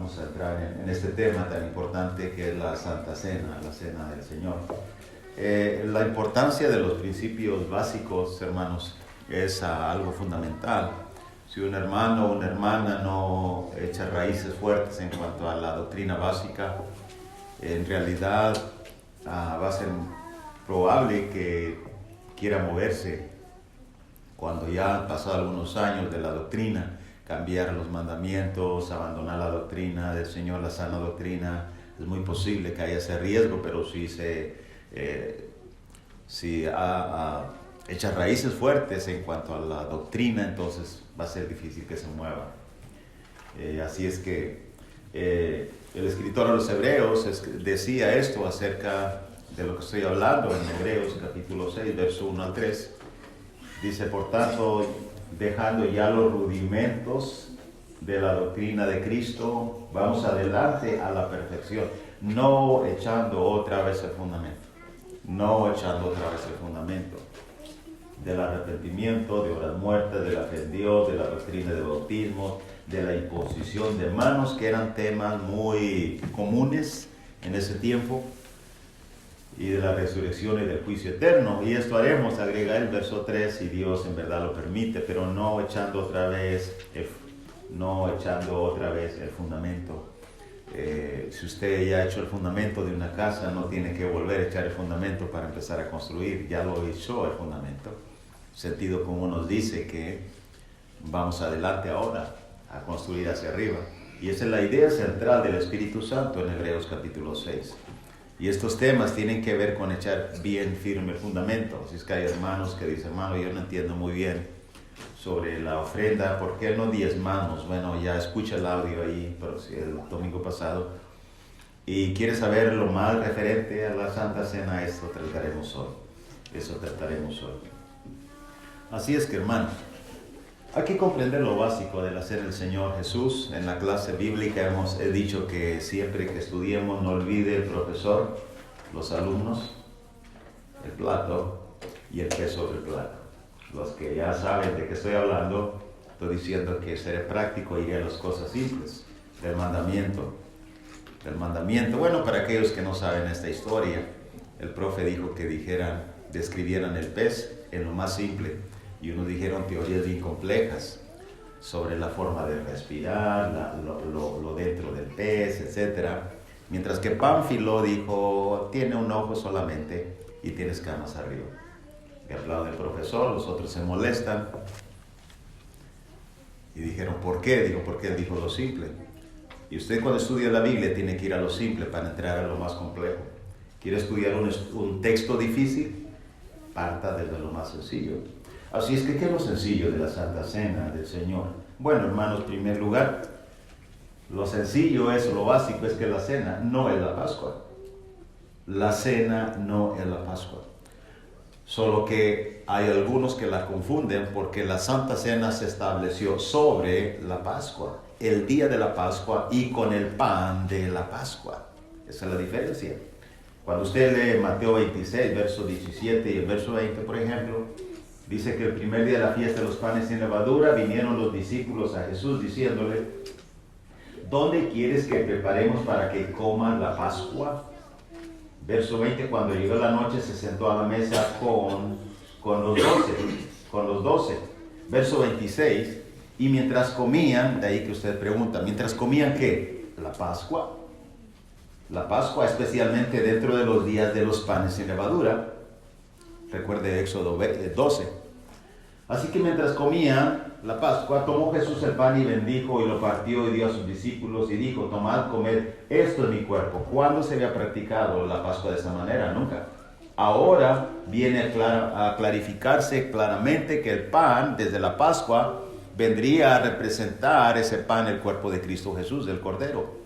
vamos a entrar en este tema tan importante que es la Santa Cena, la Cena del Señor. La importancia de los principios básicos, hermanos, es algo fundamental. Si un hermano o una hermana no echa raíces fuertes en cuanto a la doctrina básica, en realidad va a ser probable que quiera moverse cuando ya han pasado algunos años de la doctrina, cambiar los mandamientos, abandonar la doctrina del Señor, la sana doctrina. Es muy posible que haya ese riesgo, pero si echa raíces fuertes en cuanto a la doctrina, entonces va a ser difícil que se mueva. Así es que el escritor a los Hebreos decía esto acerca de lo que estoy hablando en Hebreos capítulo 6, verso 1 al 3. Dice, por tanto, dejando ya los rudimentos de la doctrina de Cristo, vamos adelante a la perfección, no echando otra vez el fundamento, del arrepentimiento, de obras muertas, de la fe en Dios, de la doctrina de bautismo, de la imposición de manos, que eran temas muy comunes en ese tiempo, y de la resurrección y del juicio eterno. Y esto haremos, agrega el verso 3, si Dios en verdad lo permite, pero no echando otra vez el fundamento. Si usted ya ha hecho el fundamento de una casa, no tiene que volver a echar el fundamento para empezar a construir, ya lo echó el fundamento. Sentido común nos dice que vamos adelante ahora a construir hacia arriba. Y esa es la idea central del Espíritu Santo en Hebreos capítulo 6. Y estos temas tienen que ver con echar bien firme el fundamento. Si es que hay hermanos que dicen, hermano, yo no entiendo muy bien sobre la ofrenda, ¿por qué no diezmamos? Bueno, ya escucha el audio ahí el domingo pasado y quiere saber lo más referente a la Santa Cena, eso trataremos hoy. Así es que, hermanos, hay que comprender lo básico de la Cena del Señor Jesús. En la clase bíblica he dicho que siempre que estudiemos no olvide el profesor, los alumnos, el plato y el peso del plato. Los que ya saben de qué estoy hablando, estoy diciendo que seré práctico y iré a las cosas simples del mandamiento. Bueno, para aquellos que no saben esta historia, el profe dijo que describieran el pez en lo más simple. Y unos dijeron teorías bien complejas sobre la forma de respirar, lo dentro del pez, etc. Mientras que Pánfilo dijo, tiene un ojo solamente y tiene escamas arriba. Le aplaude el profesor, los otros se molestan. Y dijeron, ¿por qué? Digo, porque él dijo lo simple. Y usted cuando estudia la Biblia tiene que ir a lo simple para entrar a lo más complejo. ¿Quiere estudiar un texto difícil? Parta desde lo más sencillo. Así es que, ¿qué es lo sencillo de la Santa Cena del Señor? Bueno, hermanos, en primer lugar, lo sencillo lo básico es que la cena no es la Pascua. La cena no es la Pascua. Solo que hay algunos que la confunden porque la Santa Cena se estableció sobre la Pascua, el día de la Pascua y con el pan de la Pascua. Esa es la diferencia. Cuando usted lee Mateo 26, verso 17 y el verso 20, por ejemplo, dice que el primer día de la fiesta de los panes sin levadura vinieron los discípulos a Jesús diciéndole, ¿dónde quieres que preparemos para que coman la Pascua? Verso 20, cuando llegó la noche se sentó a la mesa con los 12. Verso 26, y mientras comían, de ahí que usted pregunta, ¿mientras comían qué? La Pascua. La Pascua especialmente dentro de los días de los panes sin levadura. Recuerde Éxodo 12. Así que mientras comían la Pascua, tomó Jesús el pan y bendijo y lo partió y dio a sus discípulos y dijo, tomad, comed, esto es mi cuerpo. ¿Cuándo se había practicado la Pascua de esa manera? Nunca. Ahora viene a clarificarse claramente que el pan desde la Pascua vendría a representar ese pan, el cuerpo de Cristo Jesús, del Cordero.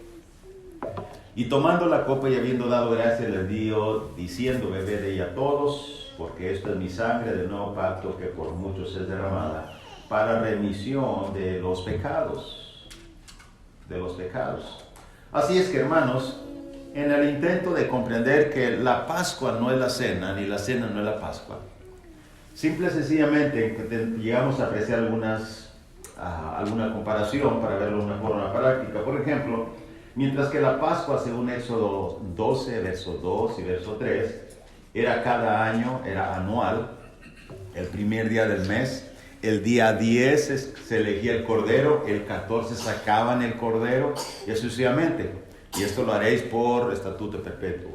Y tomando la copa y habiendo dado gracias, les dio, diciendo, bebed de ella todos, porque esto es mi sangre del nuevo pacto que por muchos es derramada para remisión de los pecados. Así es que, hermanos, en el intento de comprender que la Pascua no es la cena, ni la cena no es la Pascua, simple y sencillamente llegamos a apreciar alguna comparación para verlo de una forma práctica. Por ejemplo, Mientras que la Pascua, según Éxodo 12, verso 2 y verso 3, era cada año, era anual, el primer día del mes. El día 10 se elegía el cordero, el 14 sacaban el cordero y así sucesivamente. Y esto lo haréis por estatuto perpetuo.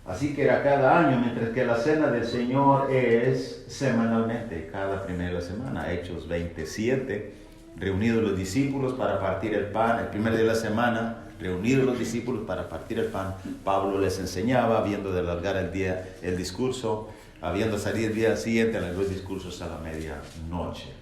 Así que era cada año, mientras que la cena del Señor es semanalmente, cada primera semana. Hechos 27, reunidos los discípulos para partir el pan, el primer día de la semana, reunidos los discípulos para partir el pan. Pablo les enseñaba, habiendo de alargar el discurso, habiendo salido el día siguiente, alargó el discurso hasta la medianoche.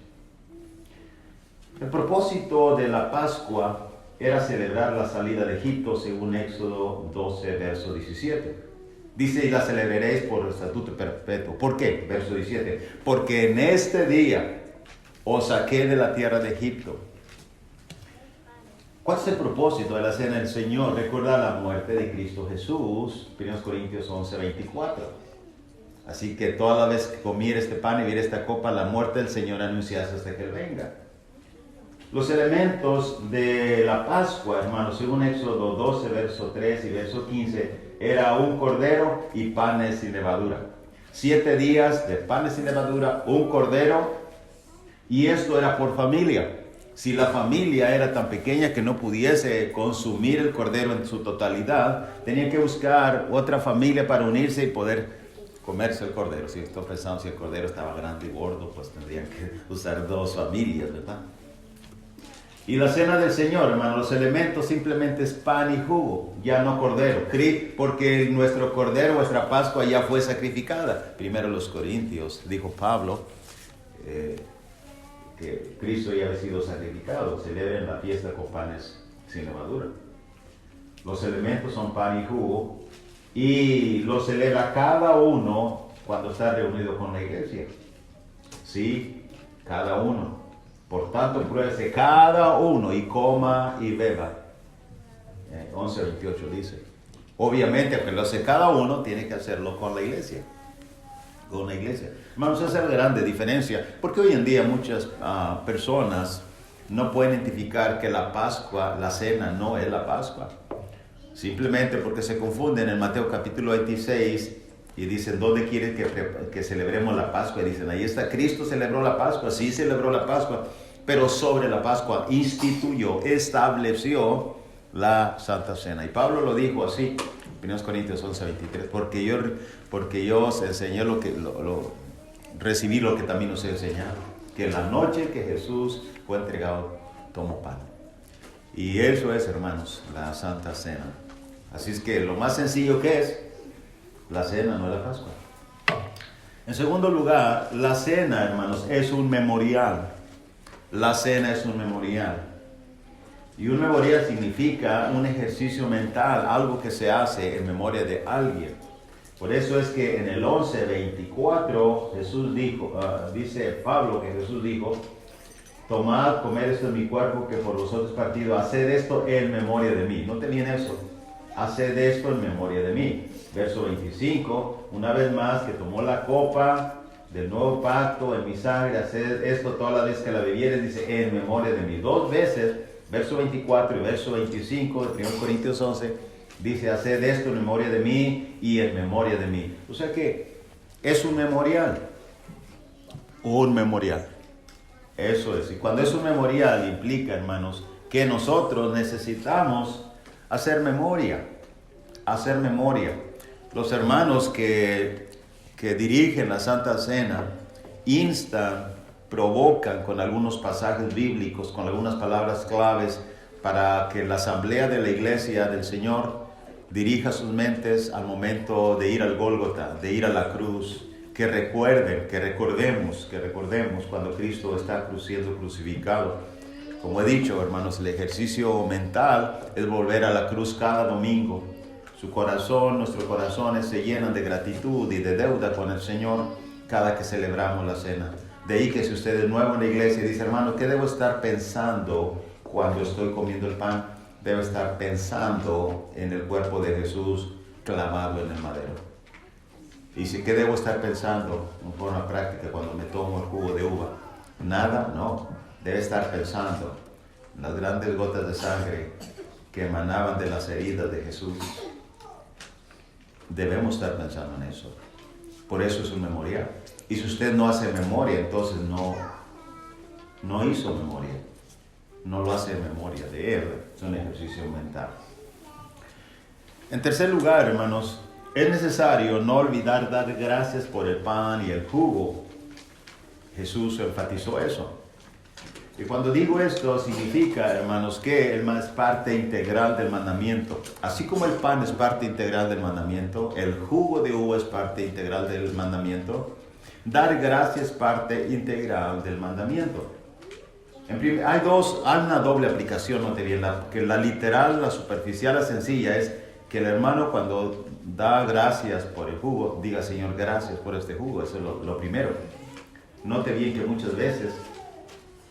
El propósito de la Pascua era celebrar la salida de Egipto, según Éxodo 12, verso 17. Dice, y la celebraréis por estatuto perpetuo. ¿Por qué? Verso 17. Porque en este día os saqué de la tierra de Egipto. ¿Cuál es el propósito de la cena del Señor? Recordar la muerte de Cristo Jesús, 1 Corintios 11, 24. Así que toda la vez que comiera este pan y viera esta copa, la muerte del Señor anunciase hasta que Él venga. Los elementos de la Pascua, hermanos, según Éxodo 12, verso 3 y verso 15, era un cordero y panes sin levadura. 7 días de panes sin levadura, un cordero, y esto era por familia. Si la familia era tan pequeña que no pudiese consumir el cordero en su totalidad, tenían que buscar otra familia para unirse y poder comerse el cordero. Si estoy pensando, si el cordero estaba grande y gordo, pues tendrían que usar 2 familias, ¿verdad? Y la cena del Señor, hermano, los elementos simplemente es pan y jugo, ya no cordero, porque nuestro cordero, nuestra Pascua ya fue sacrificada. Primero los Corintios, dijo Pablo, que Cristo ya había sido sacrificado. Celebren la fiesta con panes sin levadura. Los elementos son pan y jugo, y lo celebra cada uno cuando está reunido con la iglesia. Sí, cada uno. Por tanto, pruébese cada uno y coma y beba. 11:28 dice. Obviamente, aunque lo hace cada uno, tiene que hacerlo con la iglesia. Con la iglesia. Hermanos, esa es la grande diferencia. Porque hoy en día muchas personas no pueden identificar que la Pascua, la cena, no es la Pascua. Simplemente porque se confunden en Mateo capítulo 26 y dicen, ¿dónde quieren que celebremos la Pascua? Y dicen, ahí está, Cristo celebró la Pascua, sí celebró la Pascua, pero sobre la Pascua instituyó, estableció la Santa Cena. Y Pablo lo dijo así, 1 Corintios 11, 23, porque yo os enseñé recibí lo que también os he enseñado, que la noche que Jesús fue entregado, tomó pan. Y eso es, hermanos, la Santa Cena. Así es que lo más sencillo que es, la cena, no es la Pascua. En segundo lugar, la cena, hermanos, es un memorial. La cena es un memorial. Y un memorial significa un ejercicio mental, algo que se hace en memoria de alguien. Por eso es que en el 11:24 Jesús dijo, dice Pablo que Jesús dijo, tomad, comed, esto es mi cuerpo que por vosotros partido, haced esto en memoria de mí. No tenían eso, haced esto en memoria de mí. Verso 25, una vez más que tomó la copa del nuevo pacto en mi sangre, haced esto toda la vez que la bebieres, dice, en memoria de mí. 2 veces, verso 24 y verso 25 de 1 Corintios 11, dice, haced esto en memoria de mí y en memoria de mí. O sea que es un memorial. Un memorial. Eso es. Y cuando es un memorial implica, hermanos, que nosotros necesitamos hacer memoria. Hacer memoria. Los hermanos que dirigen la Santa Cena instan, provocan con algunos pasajes bíblicos, con algunas palabras claves, para que la asamblea de la iglesia del Señor dirija sus mentes al momento de ir al Gólgota, de ir a la cruz, que recordemos cuando Cristo está siendo crucificado. Como he dicho, hermanos, el ejercicio mental es volver a la cruz cada domingo. Nuestros corazones se llenan de gratitud y de deuda con el Señor cada que celebramos la cena. De ahí que si usted es nuevo en la iglesia y dice, hermano, ¿qué debo estar pensando cuando estoy comiendo el pan? Debo estar pensando en el cuerpo de Jesús clavado en el madero. Y si, ¿qué debo estar pensando en forma práctica cuando me tomo el jugo de uva? Nada, no. Debe estar pensando en las grandes gotas de sangre que emanaban de las heridas de Jesús. Debemos estar pensando en eso. Por eso es un memorial. Y si usted no hace memoria, entonces no hizo memoria. No lo hace en memoria de él. Es un ejercicio mental. En tercer lugar, hermanos, es necesario no olvidar dar gracias por el pan y el jugo. Jesús enfatizó eso. Y cuando digo esto, significa, hermanos, que el pan es parte integral del mandamiento. Así como el pan es parte integral del mandamiento, el jugo de uva es parte integral del mandamiento, dar gracias es parte integral del mandamiento. Hay una doble aplicación, note bien, que la literal, la superficial, la sencilla es que el hermano cuando da gracias por el jugo, diga, Señor, gracias por este jugo. Eso es lo primero. Note bien que muchas veces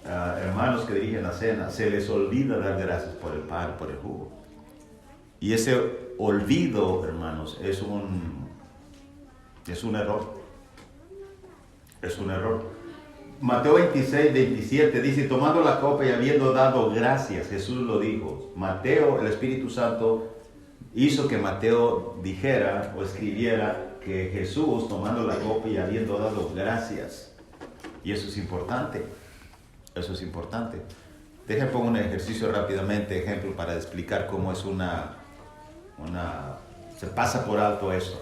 hermanos que dirigen la cena, se les olvida dar gracias por el pan, por el jugo. Y ese olvido, hermanos, es un error. Es un error. Mateo 26, 27 dice, tomando la copa y habiendo dado gracias, Jesús lo dijo. Mateo, el Espíritu Santo, hizo que Mateo dijera o escribiera que Jesús, tomando la copa y habiendo dado gracias. Y eso es importante. Eso es importante. Déjenme poner un ejercicio rápidamente, ejemplo, para explicar cómo es se pasa por alto eso.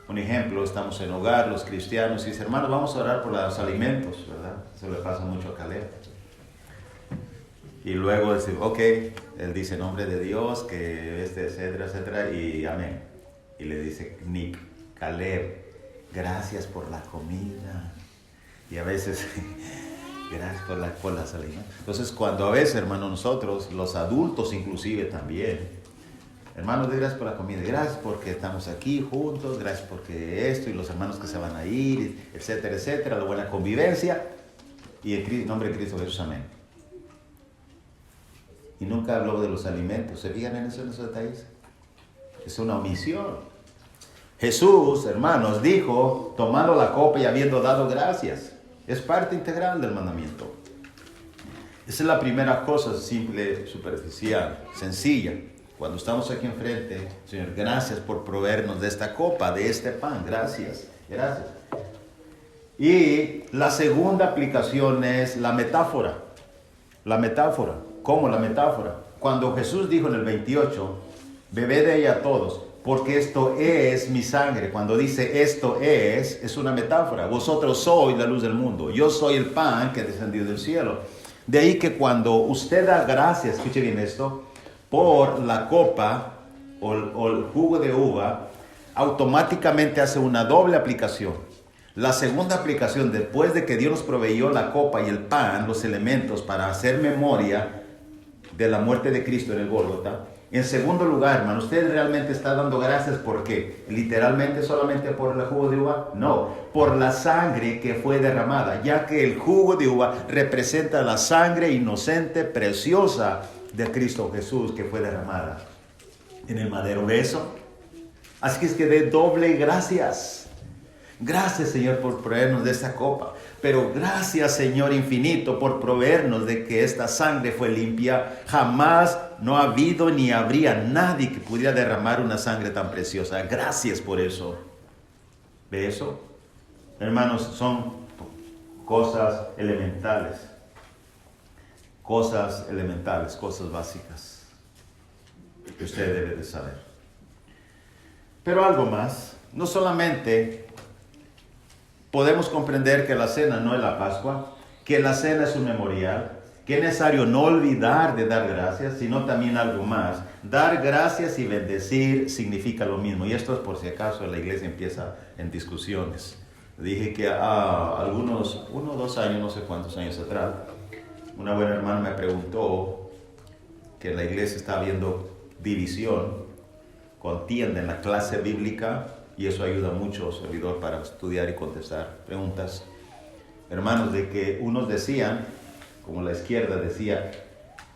Un ejemplo, estamos en hogar, los cristianos, y dice, hermano, vamos a orar por los alimentos, ¿verdad? Eso le pasa mucho a Caleb. Y luego dice, ok, él dice, en nombre de Dios, que etcétera, etcétera, y amén. Y le dice Nick, Caleb, gracias por la comida. Y a veces... gracias por la salida. Entonces, cuando a veces, hermano, nosotros, los adultos inclusive también, hermanos, gracias por la comida, gracias porque estamos aquí juntos, gracias porque esto, y los hermanos que se van a ir, etcétera, etcétera, la buena convivencia, y en nombre de Cristo Jesús, amén. Y nunca habló de los alimentos. ¿Se fijan en esos detalles? Es una omisión. Jesús, hermanos, dijo, tomando la copa y habiendo dado gracias. Es parte integral del mandamiento. Esa es la primera cosa, simple, superficial, sencilla. Cuando estamos aquí enfrente, Señor, gracias por proveernos de esta copa, de este pan. Gracias, gracias. Y la segunda aplicación es la metáfora. La metáfora. ¿Cómo la metáfora? Cuando Jesús dijo en el 28, bebed de ella todos, porque esto es mi sangre. Cuando dice esto es una metáfora. Vosotros sois la luz del mundo. Yo soy el pan que descendió del cielo. De ahí que cuando usted da gracias, escuche bien esto, por la copa o el jugo de uva, automáticamente hace una doble aplicación. La segunda aplicación, después de que Dios nos proveyó la copa y el pan, los elementos para hacer memoria de la muerte de Cristo en el Gólgota. En segundo lugar, hermano, ¿usted realmente está dando gracias por qué? ¿Literalmente solamente por el jugo de uva? No, por la sangre que fue derramada, ya que el jugo de uva representa la sangre inocente, preciosa de Cristo Jesús que fue derramada en el madero. ¿Ve eso? Así que es que dé doble gracias. Gracias, Señor, por proveernos de esta copa. Pero gracias, Señor infinito, por proveernos de que esta sangre fue limpia. Jamás no ha habido ni habría nadie que pudiera derramar una sangre tan preciosa. Gracias por eso. ¿Ve eso? Hermanos, son cosas elementales. Cosas elementales, cosas básicas que usted debe de saber. Pero algo más. No solamente podemos comprender que la cena no es la Pascua, que la cena es un memorial, que es necesario no olvidar de dar gracias, sino también algo más. Dar gracias y bendecir significa lo mismo. Y esto es por si acaso la iglesia empieza en discusiones. Dije que uno o 2 años, no sé cuántos años atrás, una buena hermana me preguntó que en la iglesia está habiendo división, contienda en la clase bíblica, y eso ayuda mucho, servidor, para estudiar y contestar preguntas. Hermanos, de que unos decían, como la izquierda decía,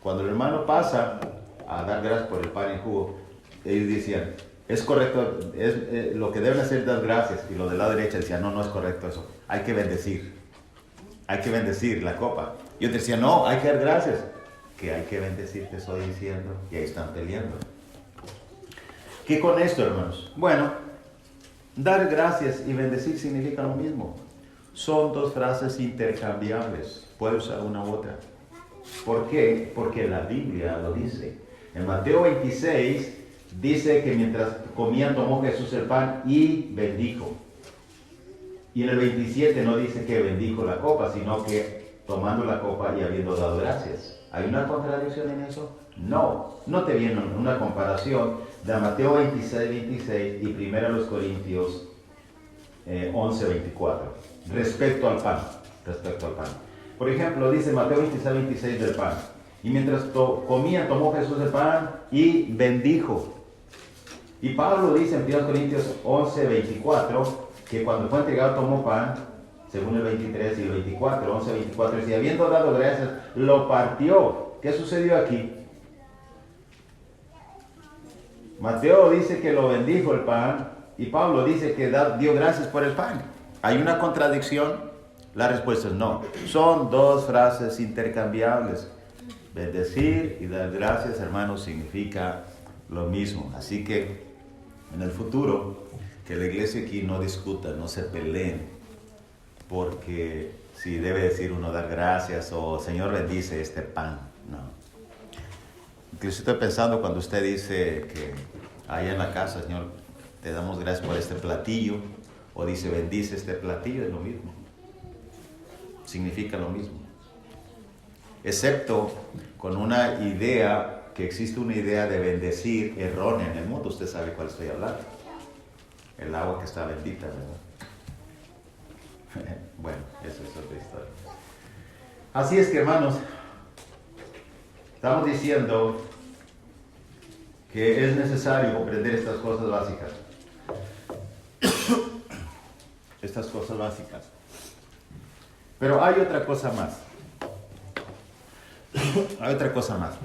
cuando el hermano pasa a dar gracias por el pan y jugo, ellos decían, es correcto, lo que deben hacer es dar gracias. Y los de la derecha decían, no es correcto eso, hay que bendecir la copa. Yo decía, no, hay que dar gracias. que hay que bendecir, te estoy diciendo, y ahí están peleando. ¿Qué con esto, hermanos? Bueno, dar gracias y bendecir significa lo mismo. Son dos frases intercambiables. Puede usar una u otra. ¿Por qué? Porque la Biblia lo dice. En Mateo 26 dice que mientras comían tomó Jesús el pan y bendijo. Y en el 27 no dice que bendijo la copa, sino que tomando la copa y habiendo dado gracias. ¿Hay una contradicción en eso? No. No te viene una comparación de Mateo 26, 26 y 1 Corintios 11, 24. Respecto al pan. Por ejemplo, dice Mateo 26, 26 del pan. Y mientras comía, tomó Jesús el pan y bendijo. Y Pablo dice en 1 Corintios 11, 24, que cuando fue entregado tomó pan, según el 23 y el 24, 11, 24, dice, habiendo dado gracias, lo partió. ¿Qué sucedió aquí? Mateo dice que lo bendijo el pan, y Pablo dice que dio gracias por el pan. ¿Hay una contradicción? La respuesta es no. Son dos frases intercambiables. Bendecir y dar gracias, hermanos, significa lo mismo. Así que en el futuro, que la iglesia aquí no discuta, no se peleen, porque si debe decir uno dar gracias o Señor bendice este pan, no. Incluso estoy pensando cuando usted dice que allá en la casa, Señor, te damos gracias por este platillo, o dice bendice este platillo, es lo mismo. Significa lo mismo. Excepto con una idea, que existe una idea de bendecir errónea en el mundo. Usted sabe cuál estoy hablando. El agua que está bendita, ¿verdad? Bueno, eso es otra historia. Así es que, hermanos, estamos diciendo que es necesario comprender estas cosas básicas. Estas cosas básicas. Pero hay otra cosa más. Hay otra cosa más.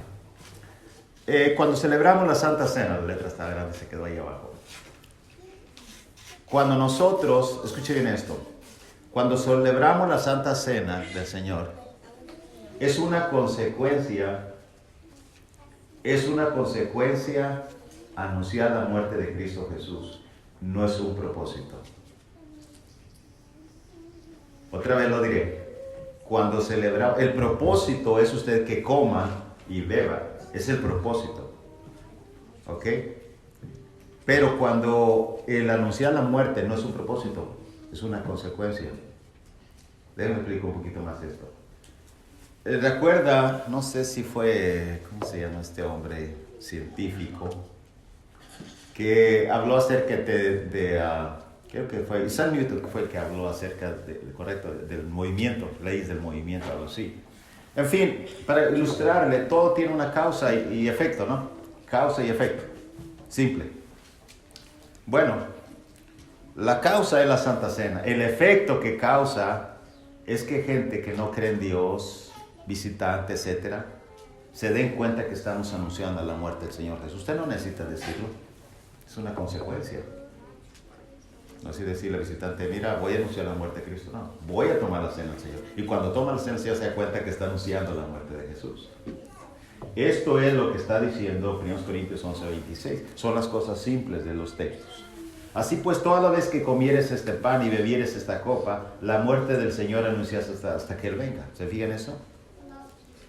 Cuando celebramos la Santa Cena, la letra está grande, se quedó ahí abajo. Cuando nosotros, escuche bien esto, cuando celebramos la Santa Cena del Señor, es una consecuencia anunciar la muerte de Cristo Jesús, no es un propósito. Otra vez lo diré. Cuando celebramos, el propósito es usted que coma y beba, es el propósito. ¿Ok? Pero cuando el anunciar la muerte no es un propósito, es una consecuencia. Déjenme explicar un poquito más esto. Recuerda, no sé si fue, ¿cómo se llama este hombre científico? Que habló acerca creo que fue Isaac Newton, que fue el que habló acerca del movimiento, leyes del movimiento, algo así. En fin, para ilustrarle, todo tiene una causa y efecto, ¿no? Causa y efecto. Simple. Bueno, la causa es la Santa Cena. El efecto que causa es que gente que no cree en Dios, visitantes, etcétera, se den cuenta que estamos anunciando la muerte del Señor Jesús. Usted no necesita decirlo. Es una consecuencia. No así decirle al visitante, mira, voy a anunciar la muerte de Cristo. No, voy a tomar la cena del Señor. Y cuando toma la cena del Señor se da cuenta que está anunciando la muerte de Jesús. Esto es lo que está diciendo 1 Corintios 11, 26. Son las cosas simples de los textos. Así pues, toda la vez que comieres este pan y bebieres esta copa, la muerte del Señor anuncias hasta que Él venga. ¿Se fijan eso?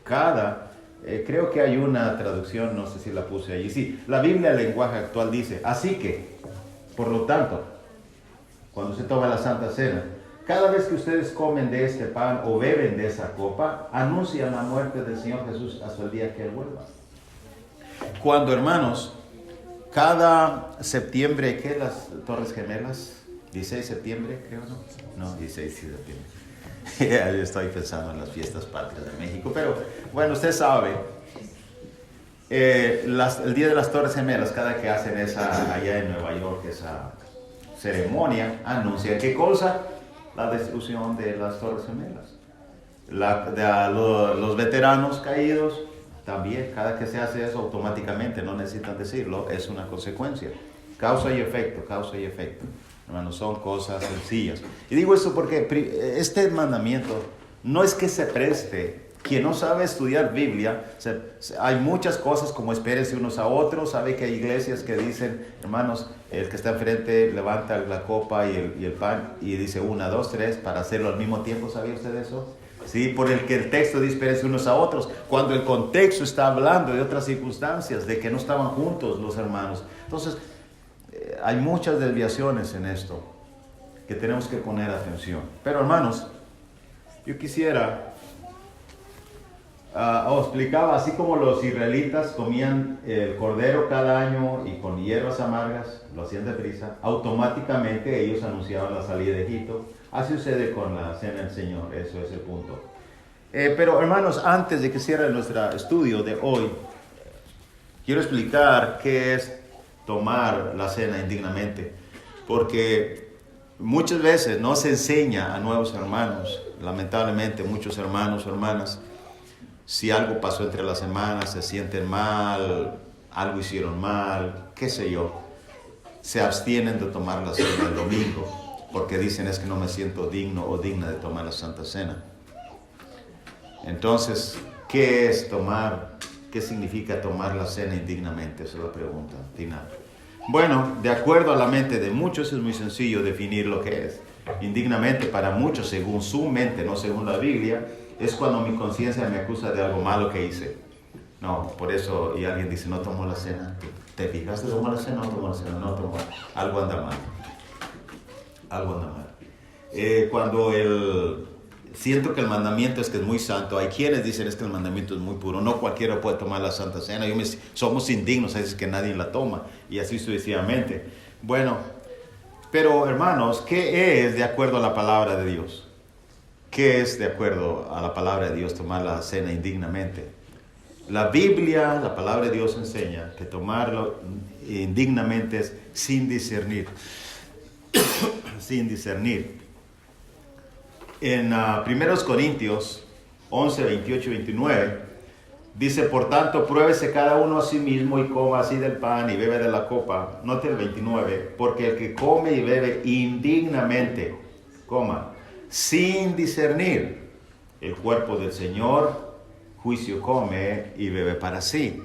Creo que hay una traducción, no sé si la puse allí. Sí, la Biblia, el lenguaje actual dice, así que, por lo tanto, cuando se toma la Santa Cena, cada vez que ustedes comen de este pan o beben de esa copa, anuncian la muerte del Señor Jesús hasta el día que Él vuelva. Cuando, hermanos, cada septiembre, ¿qué? Las Torres Gemelas, 16 de septiembre, creo, ¿no? No, 16 de septiembre. Yo estoy pensando en las fiestas patrias de México, pero bueno, usted sabe, el Día de las Torres Gemelas, cada que hacen allá en Nueva York, esa ceremonia, anuncia ¿qué cosa? La destrucción de las Torres Gemelas. Los veteranos caídos, también, cada que se hace eso automáticamente, no necesitan decirlo, es una consecuencia. Causa y efecto. Hermanos, son cosas sencillas. Y digo esto porque este mandamiento no es que se preste Quien no sabe estudiar Biblia, hay muchas cosas como espérense unos a otros. Sabe que hay iglesias que dicen, hermanos, el que está enfrente levanta la copa y el pan y dice 1, 2, 3 para hacerlo al mismo tiempo. ¿Sabía usted eso? Sí, por el que el texto dice espérense unos a otros, cuando el contexto está hablando de otras circunstancias, de que no estaban juntos los hermanos. Entonces, hay muchas desviaciones en esto que tenemos que poner atención. Pero hermanos, yo quisiera... explicaba, así como los israelitas comían el cordero cada año y con hierbas amargas, lo hacían deprisa, automáticamente ellos anunciaban la salida de Egipto. Así sucede con la cena del Señor, eso es el punto. Pero hermanos, antes de que cierre nuestro estudio de hoy, quiero explicar qué es tomar la cena indignamente, porque muchas veces no se enseña a nuevos hermanos, lamentablemente muchos hermanos o hermanas, si algo pasó entre las semanas, se sienten mal, algo hicieron mal, qué sé yo, se abstienen de tomar la cena el domingo, porque dicen es que no me siento digno o digna de tomar la Santa Cena. Entonces, ¿qué es tomar? ¿Qué significa tomar la cena indignamente? Esa es la pregunta final. Bueno, de acuerdo a la mente de muchos es muy sencillo definir lo que es. Indignamente para muchos, según su mente, no según la Biblia, es cuando mi conciencia me acusa de algo malo que hice. No, por eso, y alguien dice, no tomó la cena. ¿Te fijaste? ¿Tomó la cena? No tomó la cena, no tomó. Algo anda mal. Algo anda mal. Cuando siento que el mandamiento es que es muy santo, hay quienes dicen es que el mandamiento es muy puro, no cualquiera puede tomar la Santa Cena, somos indignos, es que nadie la toma, y así sucesivamente. Bueno, pero hermanos, ¿qué es de acuerdo a la palabra de Dios? ¿Qué es de acuerdo a la palabra de Dios tomar la cena indignamente? La Biblia, la palabra de Dios enseña que tomarlo indignamente es sin discernir. Sin discernir. En 1 Corintios 11, 28 y 29, dice, por tanto, pruébese cada uno a sí mismo y coma así del pan y bebe de la copa. Note el 29, porque el que come y bebe indignamente, sin discernir el cuerpo del Señor, juicio come y bebe para sí.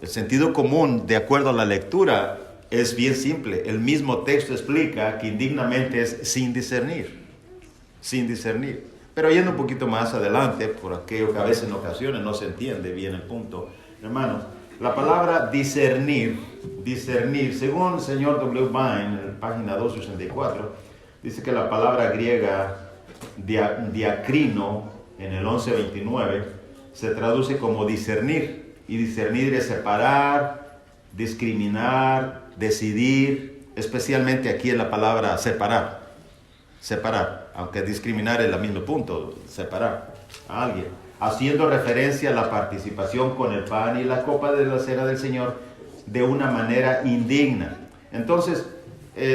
El sentido común, de acuerdo a la lectura, es bien simple. El mismo texto explica que indignamente es sin discernir. Sin discernir. Pero yendo un poquito más adelante, por aquello que a veces en ocasiones no se entiende bien el punto, hermanos, la palabra discernir, según el señor W. Vine, en la página 264, dice que la palabra griega diacrino, en el 11:29, se traduce como discernir, y discernir es separar, discriminar, decidir, especialmente aquí en la palabra separar, aunque discriminar es el mismo punto, separar a alguien, haciendo referencia a la participación con el pan y la copa de la cena del Señor de una manera indigna. Entonces,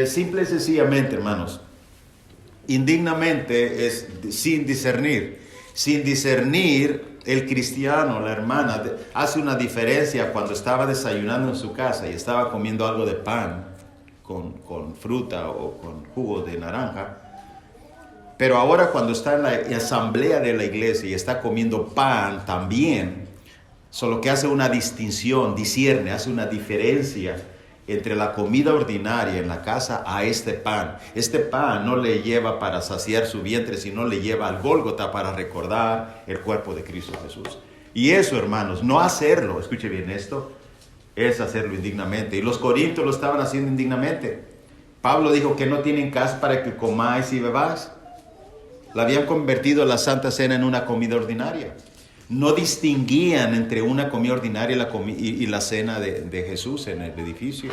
simple y sencillamente, hermanos, indignamente es sin discernir. Sin discernir, el cristiano, la hermana, hace una diferencia cuando estaba desayunando en su casa y estaba comiendo algo de pan con fruta o con jugo de naranja. Pero ahora cuando está en la asamblea de la iglesia y está comiendo pan también, solo que hace una distinción, discierne, hace una diferencia entre la comida ordinaria en la casa a este pan. Este pan no le lleva para saciar su vientre, sino le lleva al Gólgota para recordar el cuerpo de Cristo Jesús. Y eso, hermanos, no hacerlo, escuche bien esto, es hacerlo indignamente. Y los corintios lo estaban haciendo indignamente. Pablo dijo que no tienen casa para que comáis y bebáis. La habían convertido la Santa Cena en una comida ordinaria. No distinguían entre una comida ordinaria y la cena de Jesús en el edificio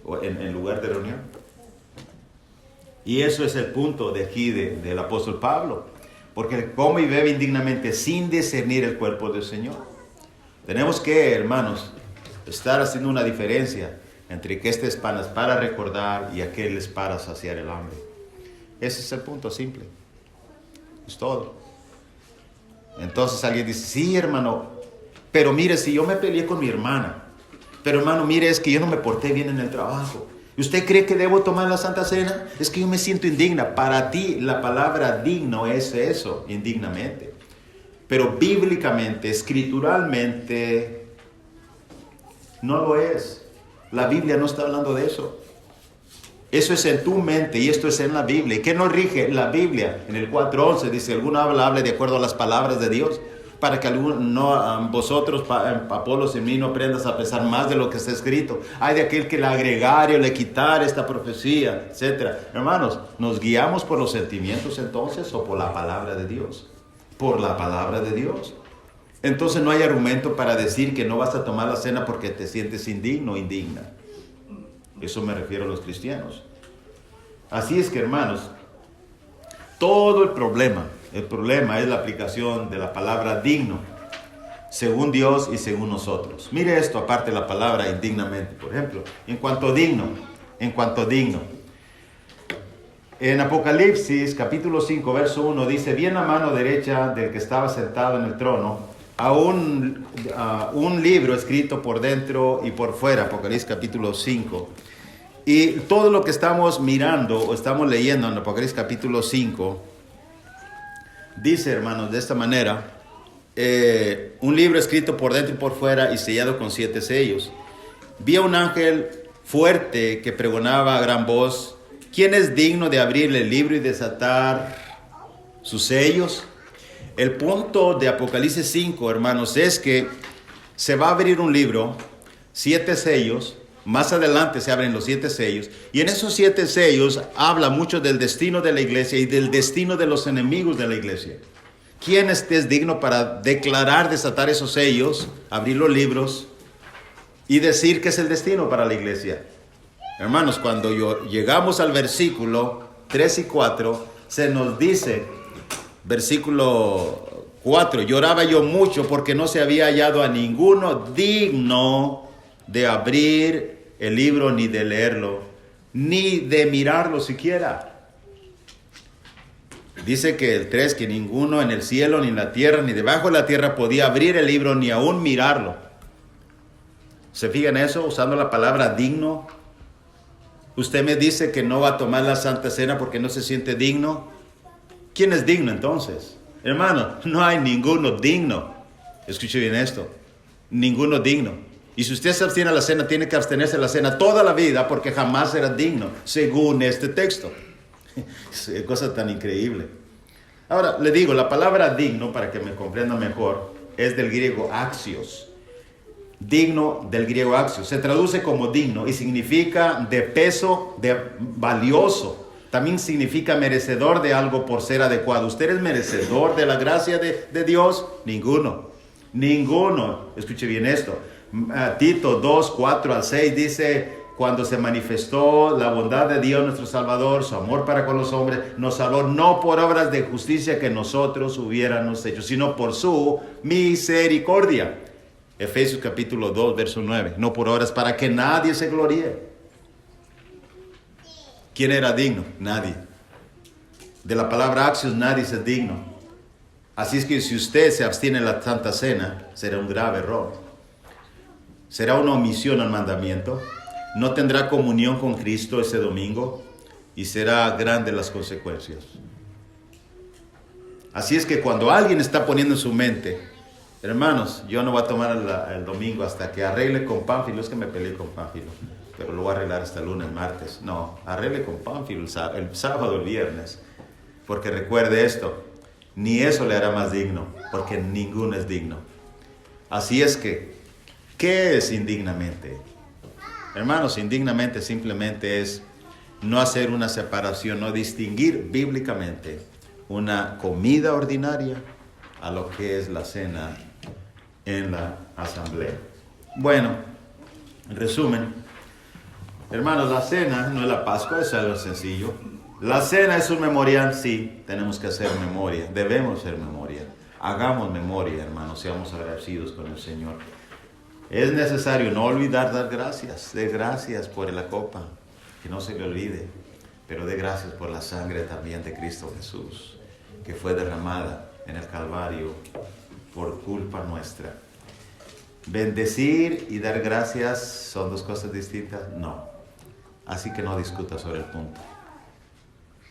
o en el lugar de reunión. Y eso es el punto de aquí del apóstol Pablo. Porque come y bebe indignamente sin discernir el cuerpo del Señor. Tenemos que, hermanos, estar haciendo una diferencia entre que este es para recordar y aquel es para saciar el hambre. Ese es el punto simple. Es todo. Entonces alguien dice, sí, hermano, pero mire, si yo me peleé con mi hermana, pero hermano, mire, es que yo no me porté bien en el trabajo. ¿Y usted cree que debo tomar la Santa Cena? Es que yo me siento indigna. Para ti la palabra digno es eso, indignamente. Pero bíblicamente, escrituralmente, no lo es. La Biblia no está hablando de eso. Eso es en tu mente y esto es en la Biblia. ¿Y qué nos rige la Biblia? En el 4:11 dice, alguno hable de acuerdo a las palabras de Dios, para que vosotros, Apolos y mí, no aprendas a pesar más de lo que está escrito. Hay de aquel que le agregare o le quitare esta profecía, etc. Hermanos, ¿nos guiamos por los sentimientos entonces o por la palabra de Dios? Por la palabra de Dios. Entonces no hay argumento para decir que no vas a tomar la cena porque te sientes indigno o indigna. Eso me refiero a los cristianos. Así es que, hermanos, todo el problema es la aplicación de la palabra digno, según Dios y según nosotros. Mire esto, aparte de la palabra indignamente, por ejemplo, en cuanto a digno. En Apocalipsis, capítulo 5, verso 1, dice, vi en la mano derecha del que estaba sentado en el trono a un libro escrito por dentro y por fuera, Apocalipsis capítulo 5. Y todo lo que estamos mirando o estamos leyendo en Apocalipsis capítulo 5, dice, hermanos, de esta manera, un libro escrito por dentro y por fuera y sellado con 7 sellos. Vi a un ángel fuerte que pregonaba a gran voz, ¿quién es digno de abrir el libro y desatar sus sellos? El punto de Apocalipsis 5, hermanos, es que se va a abrir un libro, 7 sellos, más adelante se abren los 7 sellos, y en esos 7 sellos habla mucho del destino de la iglesia y del destino de los enemigos de la iglesia. ¿Quién es digno para declarar, desatar esos sellos, abrir los libros y decir que es el destino para la iglesia? Hermanos, cuando llegamos al versículo 3 y 4, se nos dice, versículo 4, lloraba yo mucho porque no se había hallado a ninguno digno de abrir el libro, ni de leerlo, ni de mirarlo siquiera. Dice que el 3, que ninguno en el cielo, ni en la tierra, ni debajo de la tierra podía abrir el libro, ni aún mirarlo. ¿Se fijan eso? Usando la palabra digno. Usted me dice que no va a tomar la Santa Cena porque no se siente digno. ¿Quién es digno entonces? Hermano, no hay ninguno digno. Escuche bien esto. Ninguno digno. Y si usted se abstiene a la cena, tiene que abstenerse a la cena toda la vida porque jamás será digno, según este texto. Es cosa tan increíble. Ahora, le digo, la palabra digno, para que me comprenda mejor, es del griego axios. Digno del griego axios. Se traduce como digno y significa de peso, de valioso. También significa merecedor de algo por ser adecuado. ¿Usted es merecedor de la gracia de Dios? Ninguno. Ninguno. Escuche bien esto. Tito 2, 4 al 6 dice, cuando se manifestó la bondad de Dios nuestro Salvador, su amor para con los hombres, nos salvó no por obras de justicia que nosotros hubiéramos hecho, sino por su misericordia. Efesios capítulo 2, verso 9, no por obras para que nadie se gloríe. ¿Quién era digno? Nadie. De la palabra axios, nadie es digno. Así es que si usted se abstiene en la Santa Cena, será un grave error. Será una omisión al mandamiento, no tendrá comunión con Cristo ese domingo y será grande las consecuencias. Así es que cuando alguien está poniendo en su mente, hermanos, yo no voy a tomar el domingo hasta que arregle con Pánfilo, es que me peleé con Pánfilo, pero lo voy a arreglar hasta el lunes, martes. No, arregle con Pánfilo el sábado, el viernes, porque recuerde esto, ni eso le hará más digno, porque ninguno es digno. Así es que, ¿qué es indignamente? Hermanos, indignamente simplemente es no hacer una separación, no distinguir bíblicamente una comida ordinaria a lo que es la cena en la asamblea. Bueno, en resumen, hermanos, la cena no es la Pascua, es algo sencillo. La cena es un memorial, sí, tenemos que hacer memoria, debemos hacer memoria. Hagamos memoria, hermanos, seamos agradecidos con el Señor. Es necesario no olvidar dar gracias. Dé gracias por la copa, que no se le olvide. Pero dé gracias por la sangre también de Cristo Jesús, que fue derramada en el Calvario por culpa nuestra. ¿Bendecir y dar gracias son dos cosas distintas? No. Así que no discuta sobre el punto.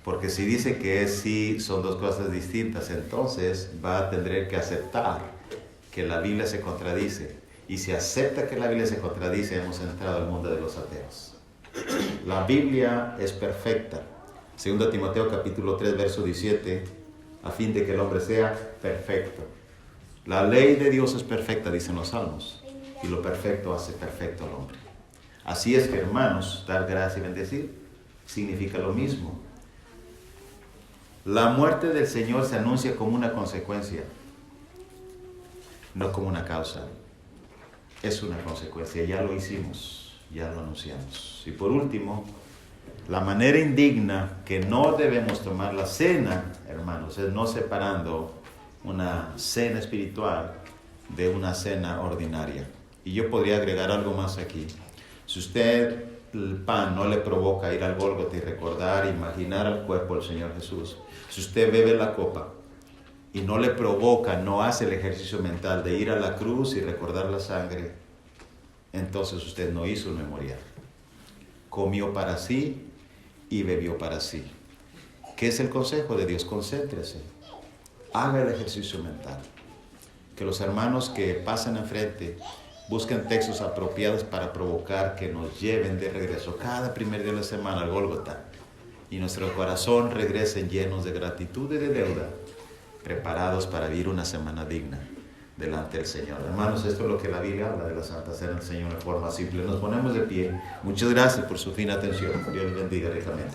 Porque si dice que es sí, son dos cosas distintas, entonces va a tener que aceptar que la Biblia se contradice. Y si acepta que la Biblia se contradice, hemos entrado al mundo de los ateos. La Biblia es perfecta. 2 Timoteo capítulo 3, verso 17, a fin de que el hombre sea perfecto. La ley de Dios es perfecta, dicen los salmos, y lo perfecto hace perfecto al hombre. Así es que, hermanos, dar gracia y bendecir significa lo mismo. La muerte del Señor se anuncia como una consecuencia, no como una causa. Es una consecuencia, ya lo hicimos, ya lo anunciamos. Y por último, la manera indigna que no debemos tomar la cena, hermanos, es no separando una cena espiritual de una cena ordinaria. Y yo podría agregar algo más aquí. Si usted el pan no le provoca ir al Gólgota y recordar, imaginar el cuerpo del Señor Jesús, si usted bebe la copa y no le provoca, no hace el ejercicio mental de ir a la cruz y recordar la sangre, entonces usted no hizo un memorial. Comió para sí y bebió para sí. ¿Qué es el consejo de Dios? Concéntrese. Haga el ejercicio mental. Que los hermanos que pasan enfrente busquen textos apropiados para provocar que nos lleven de regreso cada primer día de la semana al Gólgota y nuestro corazón regresen llenos de gratitud y de deuda, preparados para vivir una semana digna delante del Señor. Hermanos, esto es lo que la Biblia habla de la Santa Cena del Señor de forma simple. Nos ponemos de pie. Muchas gracias por su fina atención. Dios les bendiga ricamente.